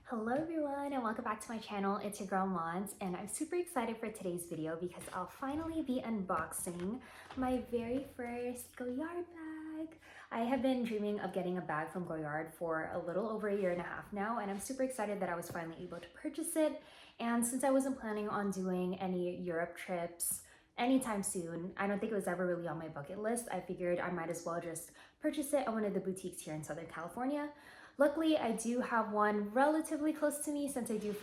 Hello everyone and welcome back to my channel. It's your girl Mons and I'm super excited for today's video because I'll finally be unboxing my very first Goyard bag. I have been dreaming of getting a bag from Goyard for a little over a year and a half now, and I'm super excited that I was finally able to purchase it. And since I wasn't planning on doing any Europe trips anytime soon, I don't think it was ever really on my bucket list, I figured I might as well just purchase it at one of the boutiques here in Southern California. Luckily, I do have one relatively close to me since I do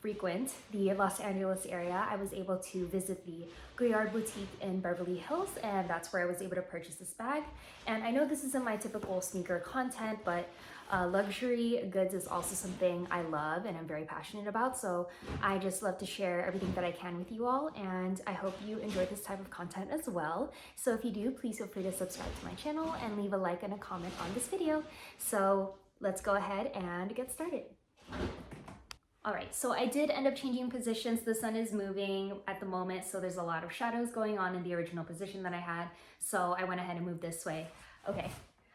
frequent the Los Angeles area. I was able to visit the Goyard boutique in Beverly Hills, and that's where I was able to purchase this bag. And I know this isn't my typical sneaker content, but luxury goods is also something I love and I'm very passionate about. So I just love to share everything that I can with you all, and I hope you enjoy this type of content as well. So if you do, please feel free to subscribe to my channel and leave a like and a comment on this video. So let's go ahead and get started. All right, so I did end up changing positions. The sun is moving at the moment, so there's a lot of shadows going on in the original position that I had. So I went ahead and moved this way. Okay,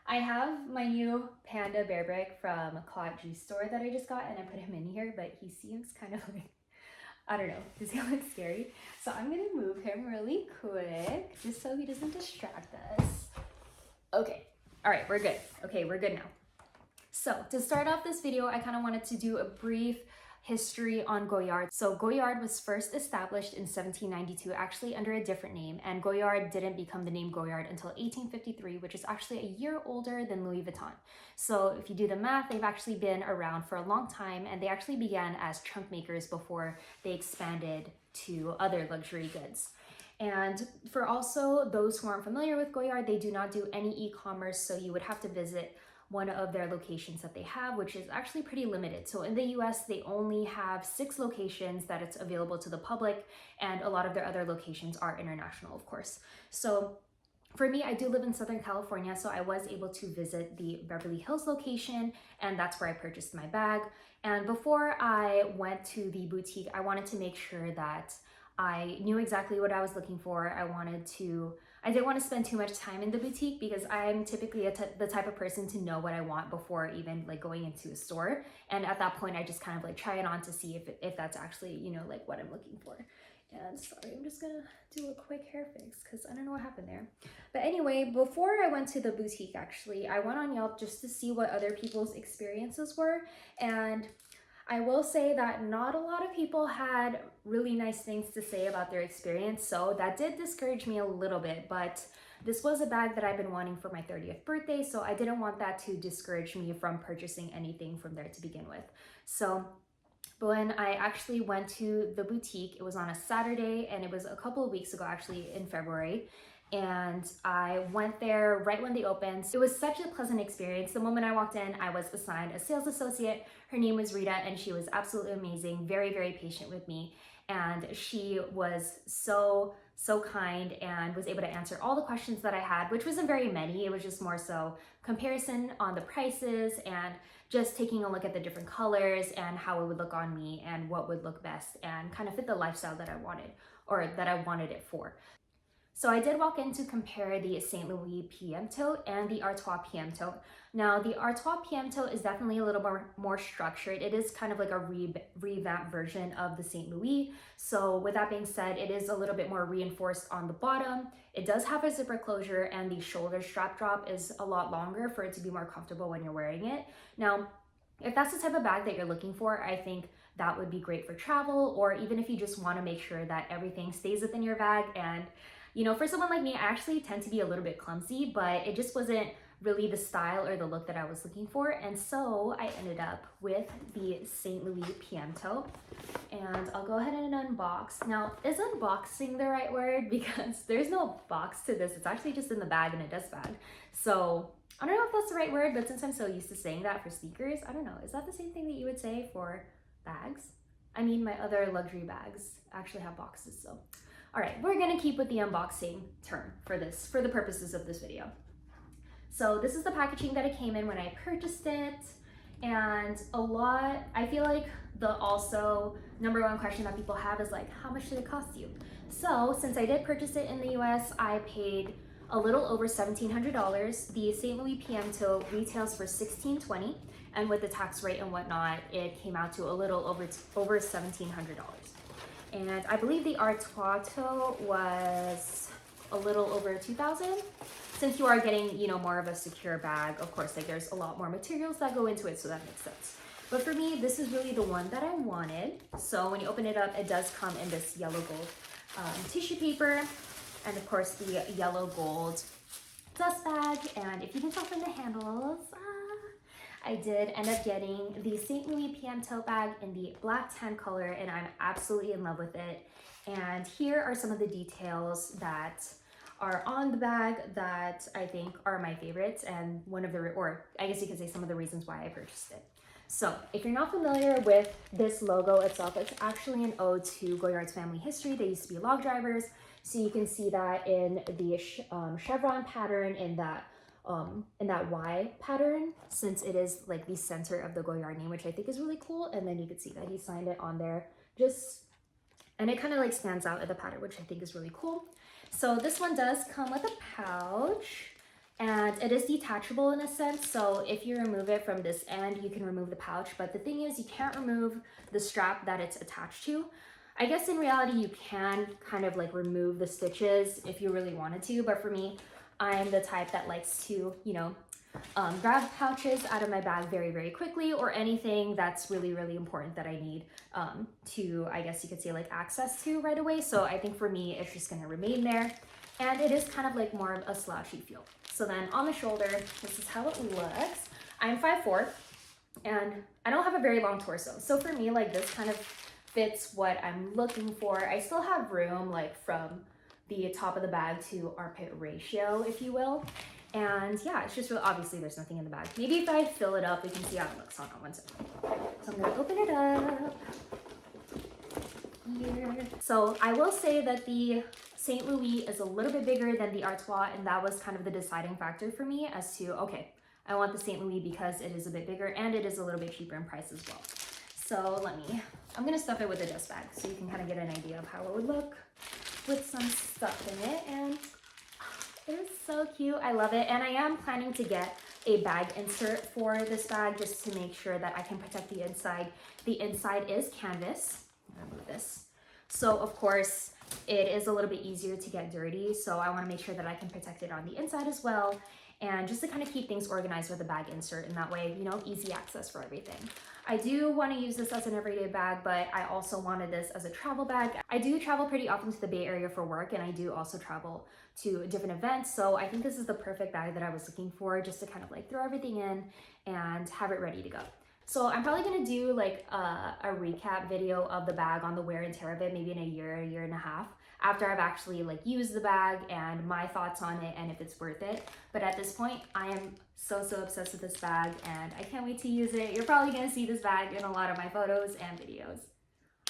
I have my new Panda Bear Brick from Claude Juice Store that I just got, and I put him in here, but he seems kind of like, I don't know, does he look scary? So I'm gonna move him really quick just so he doesn't distract us. Okay, all right, we're good. Okay, we're good now. So to start off this video, I kind of wanted to do a brief history on Goyard. So Goyard was first established in 1792, actually under a different name, and Goyard didn't become the name Goyard until 1853, which is actually a year older than Louis Vuitton. So if you do the math, they've actually been around for a long time, and they actually began as trunk makers before they expanded to other luxury goods. And for also those who aren't familiar with Goyard, they do not do any e-commerce, so you would have to visit one of their locations that they have, which is actually pretty limited. So in the US, they only have 6 locations that it's available to the public, and a lot of their other locations are international, of course. So for me, I do live in Southern California, so I was able to visit the Beverly Hills location, and that's where I purchased my bag. And before I went to the boutique, I wanted to make sure that I knew exactly what I was looking for. I didn't want to spend too much time in the boutique because I'm typically the type of person to know what I want before even like going into a store. And at that point, I just kind of like try it on to see if that's actually, you know, like what I'm looking for. And sorry, I'm just gonna do a quick hair fix because I don't know what happened there. But anyway, before I went to the boutique, actually, I went on Yelp just to see what other people's experiences were. And I will say that not a lot of people had really nice things to say about their experience, so that did discourage me a little bit, but this was a bag that I've been wanting for my 30th birthday, so I didn't want that to discourage me from purchasing anything from there to begin with. So when I actually went to the boutique, it was on a Saturday, and it was a couple of weeks ago, actually in February. And I went there right when they opened. It was such a pleasant experience. The moment I walked in, I was assigned a sales associate. Her name was Rita, and she was absolutely amazing, very, very patient with me. And she was so kind and was able to answer all the questions that I had, which wasn't very many. It was just more so comparison on the prices and just taking a look at the different colors and how it would look on me and what would look best and kind of fit the lifestyle that I wanted, or that I wanted it for. So I did walk in to compare the St. Louis PM Tote and the Artois PM Tote. Now the Artois PM Tote is definitely a little more structured. It is kind of like a revamped version of the St. Louis. So with that being said, it is a little bit more reinforced on the bottom. It does have a zipper closure, and the shoulder strap drop is a lot longer for it to be more comfortable when you're wearing it. Now, if that's the type of bag that you're looking for, I think that would be great for travel, or even if you just want to make sure that everything stays within your bag. And you know, for someone like me, I actually tend to be a little bit clumsy, but it just wasn't really the style or the look that I was looking for. And so I ended up with the St. Louis PM Tote, and I'll go ahead and unbox. Now, is unboxing the right word? Because there's no box to this. It's actually just in the bag, in a dust bag. So I don't know if that's the right word, but since I'm so used to saying that for sneakers, I don't know. Is that the same thing that you would say for bags? I mean, my other luxury bags actually have boxes, so. All right, we're gonna keep with the unboxing term for the purposes of this video. So this is the packaging that it came in when I purchased it. And I feel like the also number one question that people have is like, how much did it cost you? So since I did purchase it in the US, I paid a little over $1,700. The St. Louis PM Tote retails for $1,620, and with the tax rate and whatnot, it came out to a little over $1,700. And I believe the Artois tote was a little over $2,000. Since you are getting, you know, more of a secure bag, of course, like there's a lot more materials that go into it, so that makes sense. But for me, this is really the one that I wanted. So when you open it up, it does come in this yellow gold tissue paper, and of course the yellow gold dust bag. And if you can tell from the handles, I did end up getting the St. Louis PM Tote Bag in the black tan color, and I'm absolutely in love with it. And here are some of the details that are on the bag that I think are my favorites, and one of the, or I guess you could say some of the reasons why I purchased it. So if you're not familiar with this logo itself, it's actually an ode to Goyard's family history. They used to be log drivers. So you can see that in the chevron pattern, in that Y pattern, since it is like the center of the Goyard name, which I think is really cool. And then you can see that he signed it on there, and it kind of like stands out in the pattern, which I think is really cool. So this one does come with a pouch, and it is detachable in a sense. So if you remove it from this end, you can remove the pouch. But the thing is, you can't remove the strap that it's attached to. I guess in reality, you can kind of like remove the stitches if you really wanted to. But for me, I'm the type that likes to, you know, grab pouches out of my bag very, very quickly, or anything that's really, really important that I need to, I guess you could say, like access to right away. So I think for me, it's just gonna remain there. And it is kind of like more of a slouchy feel. So then on the shoulder, this is how it looks. I'm 5'4", and I don't have a very long torso. So for me, like this kind of fits what I'm looking for. I still have room like from the top of the bag to armpit ratio, if you will. And yeah, it's just really, obviously there's nothing in the bag. Maybe if I fill it up, we can see how it looks. Hold on one second. So I'm gonna open it up here. So I will say that the St. Louis is a little bit bigger than the Artois, and that was kind of the deciding factor for me as to, okay, I want the St. Louis because it is a bit bigger and it is a little bit cheaper in price as well. So I'm gonna stuff it with a dust bag so you can kind of get an idea of how it would look with some stuff in it. And it is so cute. I love it. And I am planning to get a bag insert for this bag just to make sure that I can protect the inside. The inside is canvas. I'm gonna move this. So of course, it is a little bit easier to get dirty. So I want to make sure that I can protect it on the inside as well. And just to kind of keep things organized with a bag insert, and that way, you know, easy access for everything. I do want to use this as an everyday bag, but I also wanted this as a travel bag. I do travel pretty often to the Bay Area for work, and I do also travel to different events. So I think this is the perfect bag that I was looking for, just to kind of like throw everything in and have it ready to go. So I'm probably gonna do like a recap video of the bag on the wear and tear of it, maybe in a year and a half, after I've actually like used the bag and my thoughts on it and if it's worth it. But at this point, I am so obsessed with this bag, and I can't wait to use it. You're probably gonna see this bag in a lot of my photos and videos.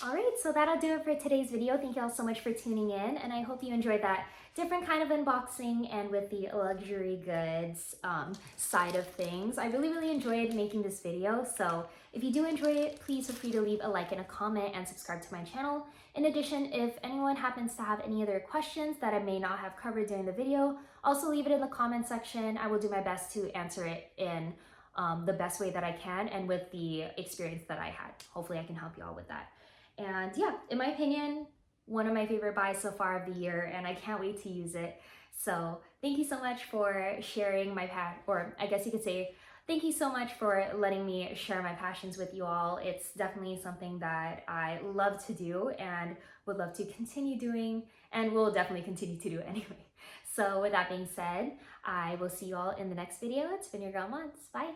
All right, so that'll do it for today's video. Thank you all so much for tuning in, and I hope you enjoyed that different kind of unboxing and with the luxury goods side of things. I really enjoyed making this video, so if you do enjoy it, please feel free to leave a like and a comment and subscribe to my channel. In addition, if anyone happens to have any other questions that I may not have covered during the video, also leave it in the comment section. I will do my best to answer it in the best way that I can and with the experience that I had. Hopefully I can help you all with that. And yeah, in my opinion, one of my favorite buys so far of the year, and I can't wait to use it. So thank you so much for sharing my or I guess you could say, thank you so much for letting me share my passions with you all. It's definitely something that I love to do and would love to continue doing, and will definitely continue to do anyway. So with that being said, I will see you all in the next video. It's been your girl Mons. Bye.